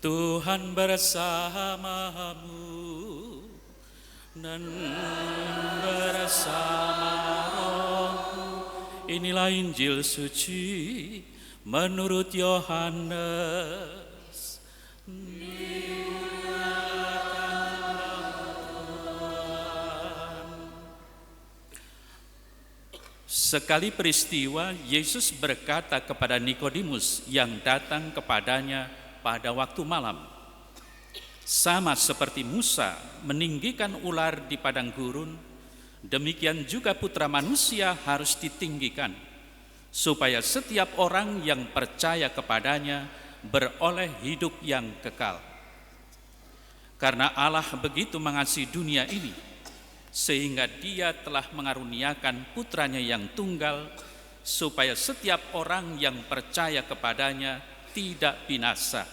Tuhan bersamamu dan bersama rohmu. Inilah Injil suci menurut Yohanes. Sekali peristiwa, Yesus berkata kepada Nikodemus yang datang kepadanya pada waktu malam, "Sama seperti Musa meninggikan ular di padang gurun, demikian juga Putra Manusia harus ditinggikan, supaya setiap orang yang percaya kepadanya beroleh hidup yang kekal. Karena Allah begitu mengasihi dunia ini, sehingga Dia telah mengaruniakan Putranya yang tunggal, supaya setiap orang yang percaya kepadanya tidak binasa,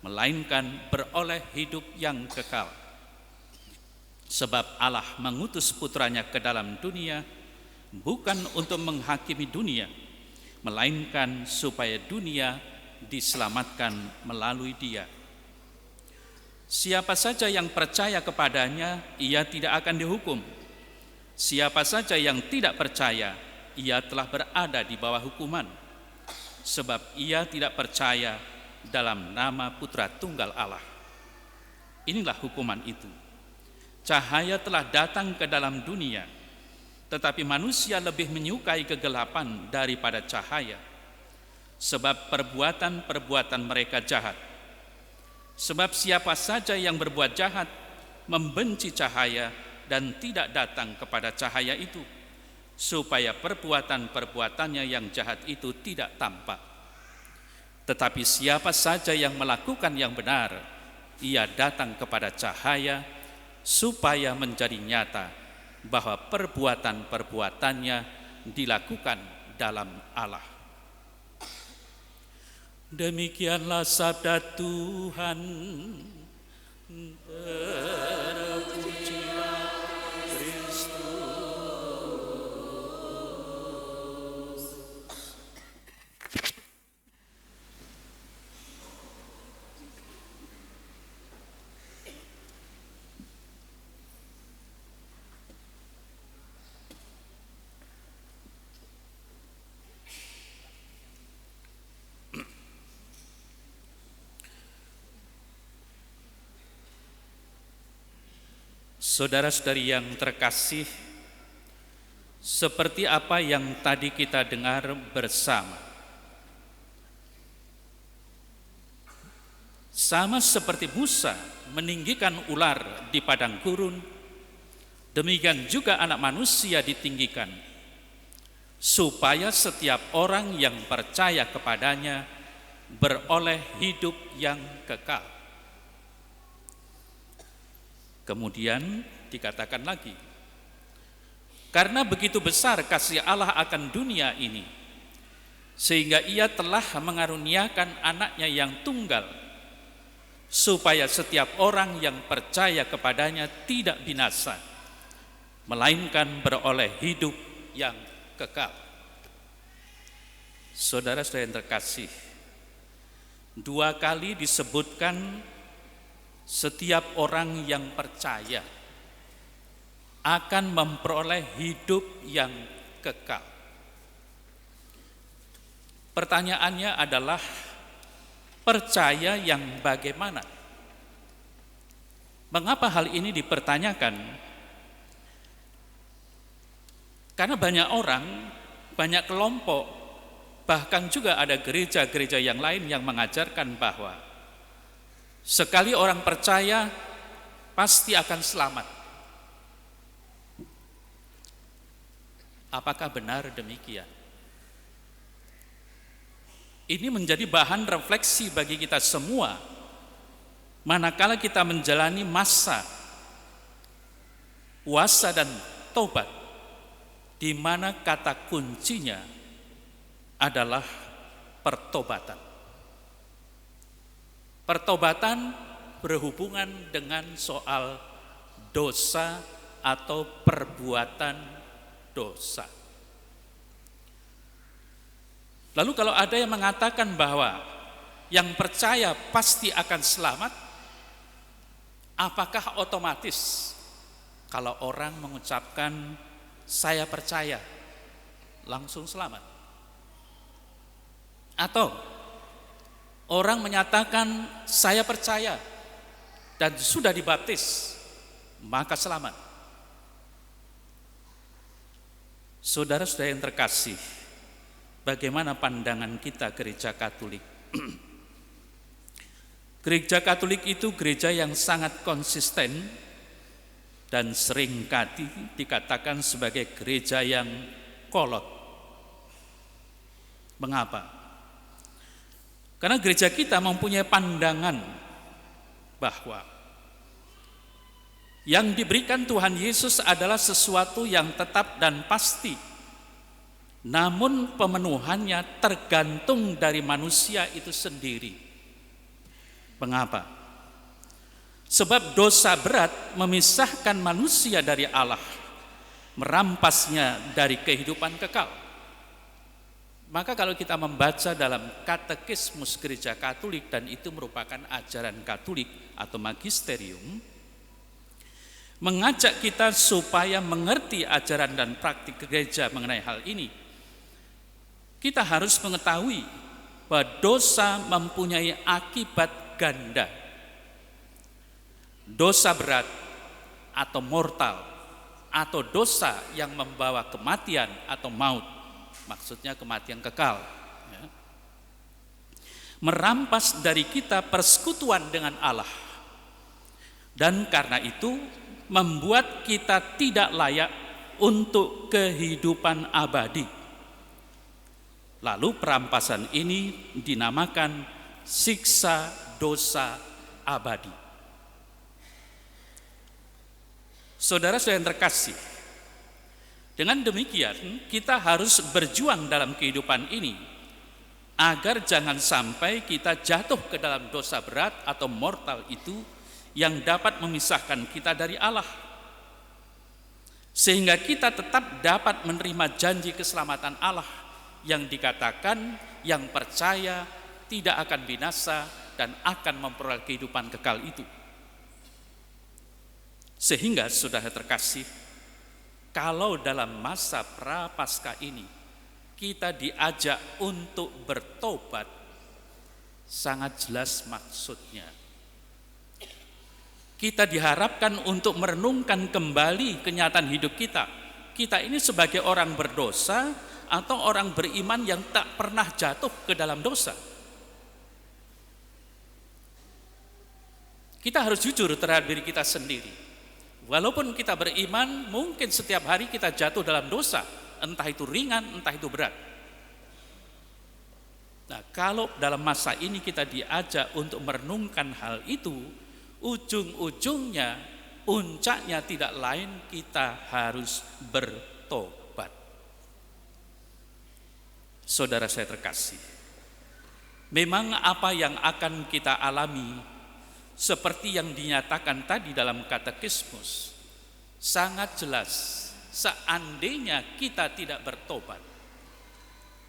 melainkan beroleh hidup yang kekal. Sebab Allah mengutus Putranya ke dalam dunia, bukan untuk menghakimi dunia, melainkan supaya dunia diselamatkan melalui Dia. Siapa saja yang percaya kepadanya, ia tidak akan dihukum. Siapa saja yang tidak percaya, ia telah berada di bawah hukuman, sebab ia tidak percaya dalam nama Putra Tunggal Allah. Inilah hukuman itu. Cahaya telah datang ke dalam dunia, tetapi manusia lebih menyukai kegelapan daripada cahaya, sebab perbuatan-perbuatan mereka jahat. Sebab siapa saja yang berbuat jahat membenci cahaya dan tidak datang kepada cahaya itu, supaya perbuatan-perbuatannya yang jahat itu tidak tampak. Tetapi siapa saja yang melakukan yang benar, ia datang kepada cahaya, supaya menjadi nyata bahwa perbuatan-perbuatannya dilakukan dalam Allah." Demikianlah sabda Tuhan. Terpujilah Kristus. Saudara-saudari yang terkasih, seperti apa yang tadi kita dengar bersama, sama seperti Musa meninggikan ular di padang gurun, demikian juga Anak Manusia ditinggikan, supaya setiap orang yang percaya kepadanya beroleh hidup yang kekal. Kemudian dikatakan lagi, karena begitu besar kasih Allah akan dunia ini, sehingga Ia telah mengaruniakan anaknya yang tunggal, supaya setiap orang yang percaya kepadanya tidak binasa, melainkan beroleh hidup yang kekal. Saudara-saudara yang terkasih, dua kali disebutkan setiap orang yang percaya akan memperoleh hidup yang kekal. Pertanyaannya adalah, percaya yang bagaimana? Mengapa hal ini dipertanyakan? Karena banyak orang, banyak kelompok, bahkan juga ada gereja-gereja yang lain yang mengajarkan bahwa sekali orang percaya pasti akan selamat. Apakah benar demikian? Ini menjadi bahan refleksi bagi kita semua manakala kita menjalani masa puasa dan taubat, di mana kata kuncinya adalah pertobatan. Pertobatan berhubungan dengan soal dosa atau perbuatan dosa. Lalu kalau ada yang mengatakan bahwa yang percaya pasti akan selamat, apakah otomatis kalau orang mengucapkan saya percaya langsung selamat? Atau orang menyatakan saya percaya dan sudah dibaptis maka selamat? Saudara-saudara yang terkasih, bagaimana pandangan kita gereja Katolik? Gereja Katolik itu gereja yang sangat konsisten dan seringkali dikatakan sebagai gereja yang kolot. Mengapa? Karena gereja kita mempunyai pandangan bahwa yang diberikan Tuhan Yesus adalah sesuatu yang tetap dan pasti. Namun pemenuhannya tergantung dari manusia itu sendiri. Mengapa? Sebab dosa berat memisahkan manusia dari Allah, merampasnya dari kehidupan kekal. Maka kalau kita membaca dalam Katekismus Gereja Katolik, dan itu merupakan ajaran Katolik atau magisterium, mengajak kita supaya mengerti ajaran dan praktik gereja mengenai hal ini, kita harus mengetahui bahwa dosa mempunyai akibat ganda. Dosa berat atau mortal, atau dosa yang membawa kematian atau maut, maksudnya kematian kekal, ya, merampas dari kita persekutuan dengan Allah, dan karena itu membuat kita tidak layak untuk kehidupan abadi. Lalu perampasan ini dinamakan siksa dosa abadi. Saudara-saudara yang terkasih, dengan demikian kita harus berjuang dalam kehidupan ini agar jangan sampai kita jatuh ke dalam dosa berat atau mortal itu yang dapat memisahkan kita dari Allah, sehingga kita tetap dapat menerima janji keselamatan Allah yang dikatakan yang percaya tidak akan binasa dan akan memperoleh kehidupan kekal itu. Sehingga saudara terkasih, kalau dalam masa prapaskah ini kita diajak untuk bertobat, sangat jelas maksudnya. Kita diharapkan untuk merenungkan kembali kenyataan hidup kita. Kita ini sebagai orang berdosa atau orang beriman yang tak pernah jatuh ke dalam dosa. Kita harus jujur terhadap diri kita sendiri. Walaupun kita beriman, mungkin setiap hari kita jatuh dalam dosa, entah itu ringan, entah itu berat. Nah, kalau dalam masa ini kita diajak untuk merenungkan hal itu, ujung-ujungnya, puncaknya tidak lain kita harus bertobat. Saudara saya terkasih, memang apa yang akan kita alami seperti yang dinyatakan tadi dalam katekismus sangat jelas. Seandainya kita tidak bertobat,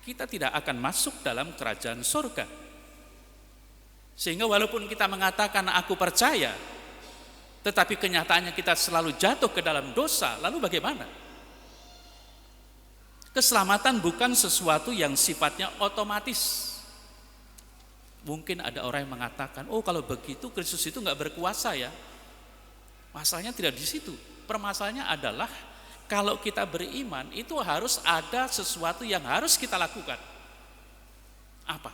kita tidak akan masuk dalam kerajaan surga. Sehingga walaupun kita mengatakan aku percaya, tetapi kenyataannya kita selalu jatuh ke dalam dosa, lalu bagaimana? Keselamatan bukan sesuatu yang sifatnya otomatis. Mungkin ada orang yang mengatakan, oh kalau begitu Kristus itu nggak berkuasa ya. Masalahnya tidak di situ. Permasalahannya adalah kalau kita beriman itu harus ada sesuatu yang harus kita lakukan. Apa?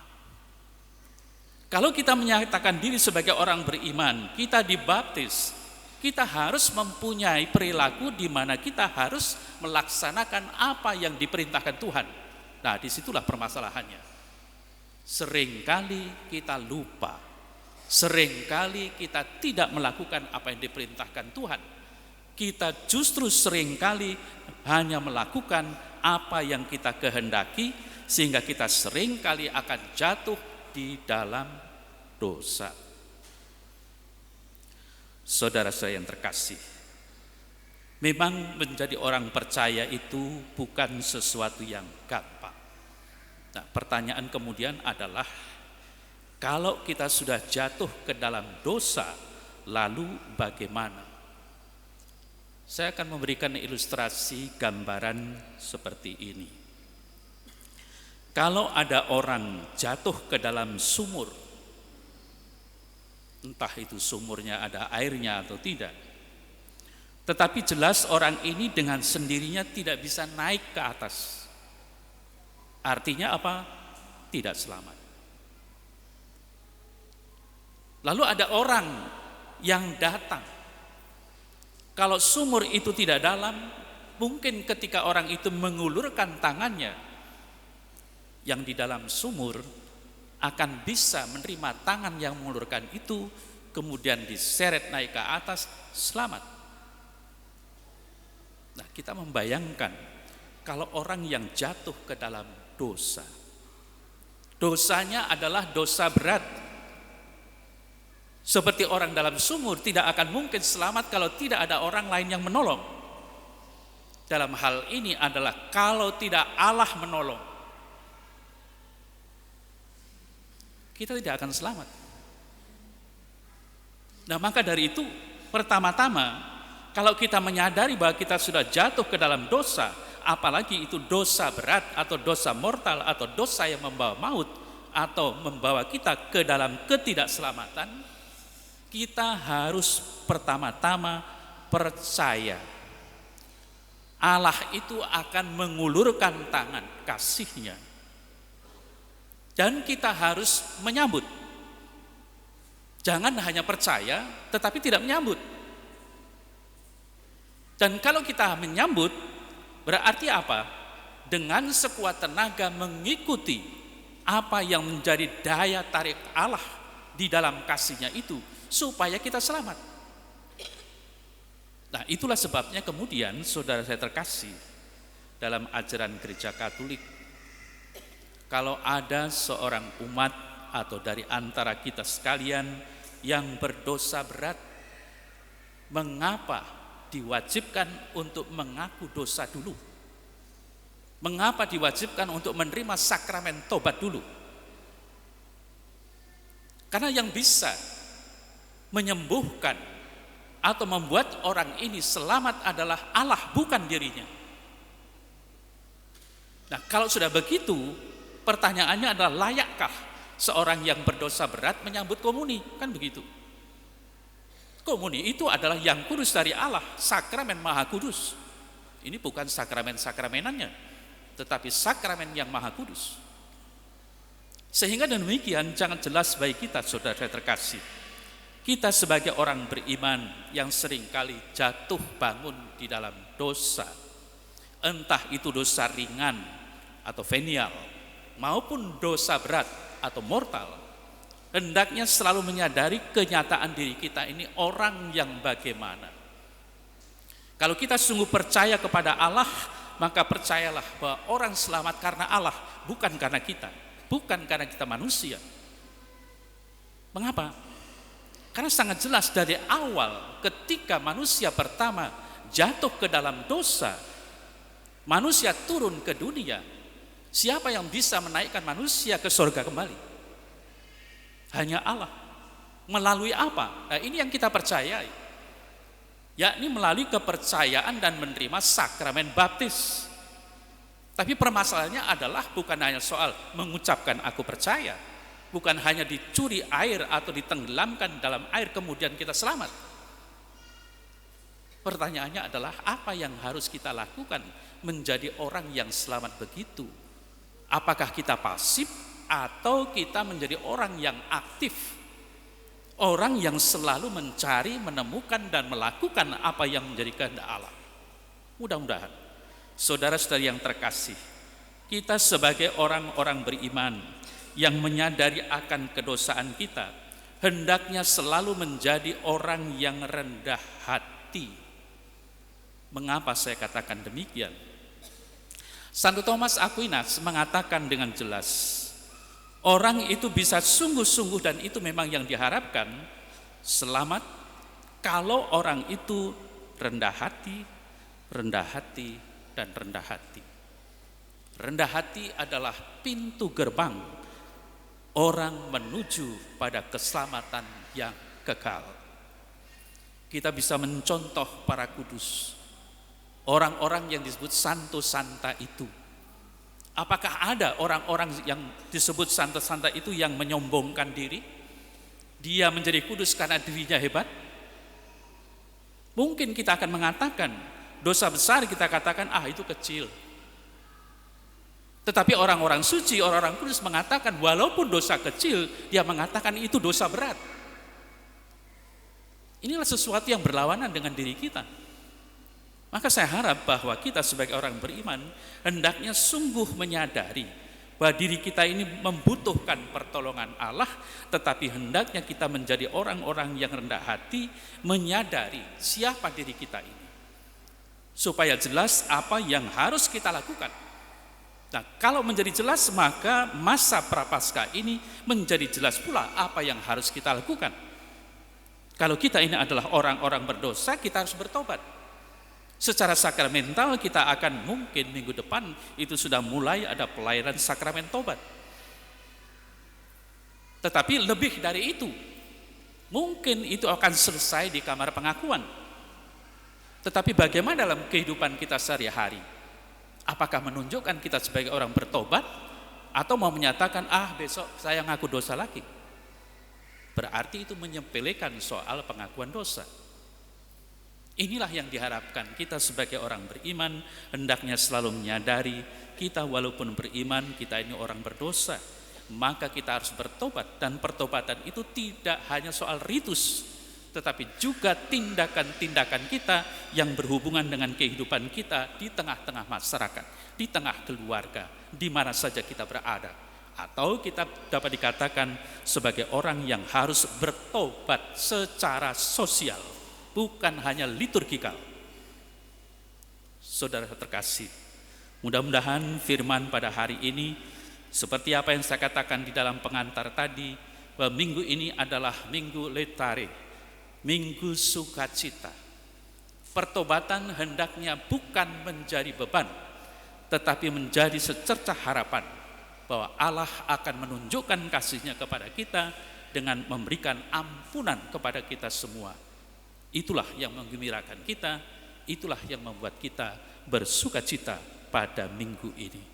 Kalau kita menyatakan diri sebagai orang beriman, kita dibaptis, kita harus mempunyai perilaku di mana kita harus melaksanakan apa yang diperintahkan Tuhan. Nah, disitulah permasalahannya. Seringkali kita lupa, seringkali kita tidak melakukan apa yang diperintahkan Tuhan. Kita justru seringkali hanya melakukan apa yang kita kehendaki, sehingga kita seringkali akan jatuh di dalam dosa. Saudara saya yang terkasih, memang menjadi orang percaya itu bukan sesuatu yang gampang. Nah, pertanyaan kemudian adalah, Kalau kita sudah jatuh ke dalam dosa, lalu bagaimana? Saya akan memberikan ilustrasi gambaran seperti ini. Kalau ada orang jatuh ke dalam sumur, entah itu sumurnya ada airnya atau tidak, tetapi jelas orang ini dengan sendirinya tidak bisa naik ke atas. Artinya apa? Tidak selamat. Lalu ada orang yang datang. Kalau sumur itu tidak dalam, mungkin ketika orang itu mengulurkan tangannya, yang di dalam sumur akan bisa menerima tangan yang mengulurkan itu, kemudian diseret naik ke atas, selamat. Nah, kita membayangkan kalau orang yang jatuh ke dalam dosa, dosanya adalah dosa berat. Seperti orang dalam sumur tidak akan mungkin selamat kalau tidak ada orang lain yang menolong. Dalam hal ini adalah kalau tidak Allah menolong, kita tidak akan selamat. Nah, maka dari itu pertama-tama kalau kita menyadari bahwa kita sudah jatuh ke dalam dosa, apalagi itu dosa berat atau dosa mortal atau dosa yang membawa maut atau membawa kita ke dalam ketidakselamatan, kita harus pertama-tama percaya Allah itu akan mengulurkan tangan kasih-Nya. Dan kita harus menyambut. Jangan hanya percaya tetapi tidak menyambut. Dan kalau kita menyambut, berarti apa? Dengan sekuat tenaga mengikuti apa yang menjadi daya tarik Allah di dalam kasih-Nya itu, supaya kita selamat. Nah, itulah sebabnya kemudian saudara saya terkasih, dalam ajaran gereja Katolik, kalau ada seorang umat atau dari antara kita sekalian yang berdosa berat, mengapa diwajibkan untuk mengaku dosa dulu? Mengapa diwajibkan untuk menerima sakramen tobat dulu? Karena yang bisa menyembuhkan atau membuat orang ini selamat adalah Allah, bukan dirinya. Nah, kalau sudah begitu, pertanyaannya adalah layakkah seorang yang berdosa berat menyambut komuni? Kan begitu. Komuni itu adalah yang kudus dari Allah, sakramen maha kudus. Ini bukan sakramen-sakramenannya, tetapi sakramen yang maha kudus. Sehingga demikian jangan jelas bagi kita, saudara saya terkasih, kita sebagai orang beriman yang seringkali jatuh bangun di dalam dosa, entah itu dosa ringan atau venial maupun dosa berat atau mortal, hendaknya selalu menyadari kenyataan diri kita ini orang yang bagaimana. Kalau kita sungguh percaya kepada Allah, maka percayalah bahwa orang selamat karena Allah, bukan karena kita, bukan karena kita manusia. Mengapa? Karena sangat jelas dari awal ketika manusia pertama jatuh ke dalam dosa, manusia turun ke dunia, siapa yang bisa menaikkan manusia ke surga kembali? Hanya Allah. Melalui apa? Nah, ini yang kita percayai, yakni melalui kepercayaan dan menerima sakramen baptis. Tapi permasalahannya adalah bukan hanya soal mengucapkan aku percaya, bukan hanya dicuri air atau ditenggelamkan dalam air kemudian kita selamat. Pertanyaannya adalah apa yang harus kita lakukan menjadi orang yang selamat begitu? Apakah kita pasif atau kita menjadi orang yang aktif? Orang yang selalu mencari, menemukan dan melakukan apa yang menjadi kehendak Allah. Mudah-mudahan saudara-saudari yang terkasih, kita sebagai orang-orang beriman yang menyadari akan kedosaan kita, hendaknya selalu menjadi orang yang rendah hati. Mengapa saya katakan demikian? Santo Thomas Aquinas mengatakan dengan jelas, orang itu bisa sungguh-sungguh, dan itu memang yang diharapkan, selamat kalau orang itu rendah hati, rendah hati, dan rendah hati. Rendah hati adalah pintu gerbang orang menuju pada keselamatan yang kekal. Kita bisa mencontoh para kudus, orang-orang yang disebut santo santa itu. Apakah ada orang-orang yang disebut santo santa itu yang menyombongkan diri? Dia menjadi kudus karena dirinya hebat? Mungkin kita akan mengatakan, dosa besar kita katakan, itu kecil. Tetapi orang-orang suci, orang-orang kudus mengatakan, walaupun dosa kecil, dia mengatakan itu dosa berat. Inilah sesuatu yang berlawanan dengan diri kita. Maka saya harap bahwa kita sebagai orang beriman hendaknya sungguh menyadari bahwa diri kita ini membutuhkan pertolongan Allah, tetapi hendaknya kita menjadi orang-orang yang rendah hati, menyadari siapa diri kita ini, supaya jelas apa yang harus kita lakukan. Nah, kalau menjadi jelas, maka masa prapaskah ini menjadi jelas pula apa yang harus kita lakukan. Kalau kita ini adalah orang-orang berdosa, kita harus bertobat. Secara sakramental kita akan mungkin minggu depan itu sudah mulai ada pelayanan sakramen tobat. Tetapi lebih dari itu, mungkin itu akan selesai di kamar pengakuan. Tetapi bagaimana dalam kehidupan kita sehari-hari? Apakah menunjukkan kita sebagai orang bertobat, atau mau menyatakan besok saya ngaku dosa lagi? Berarti itu menyepelekan soal pengakuan dosa. Inilah yang diharapkan kita sebagai orang beriman hendaknya selalu menyadari kita walaupun beriman, kita ini orang berdosa, maka kita harus bertobat. Dan pertobatan itu tidak hanya soal ritus, tetapi juga tindakan-tindakan kita yang berhubungan dengan kehidupan kita di tengah-tengah masyarakat, di tengah keluarga, di mana saja kita berada. Atau kita dapat dikatakan sebagai orang yang harus bertobat secara sosial, bukan hanya liturgikal. Saudara terkasih, mudah-mudahan firman pada hari ini, seperti apa yang saya katakan di dalam pengantar tadi, bahwa minggu ini adalah minggu letare, minggu sukacita. Pertobatan hendaknya bukan menjadi beban, tetapi menjadi secercah harapan bahwa Allah akan menunjukkan kasih-Nya kepada kita dengan memberikan ampunan kepada kita semua. Itulah yang menggembirakan kita, itulah yang membuat kita bersukacita pada minggu ini.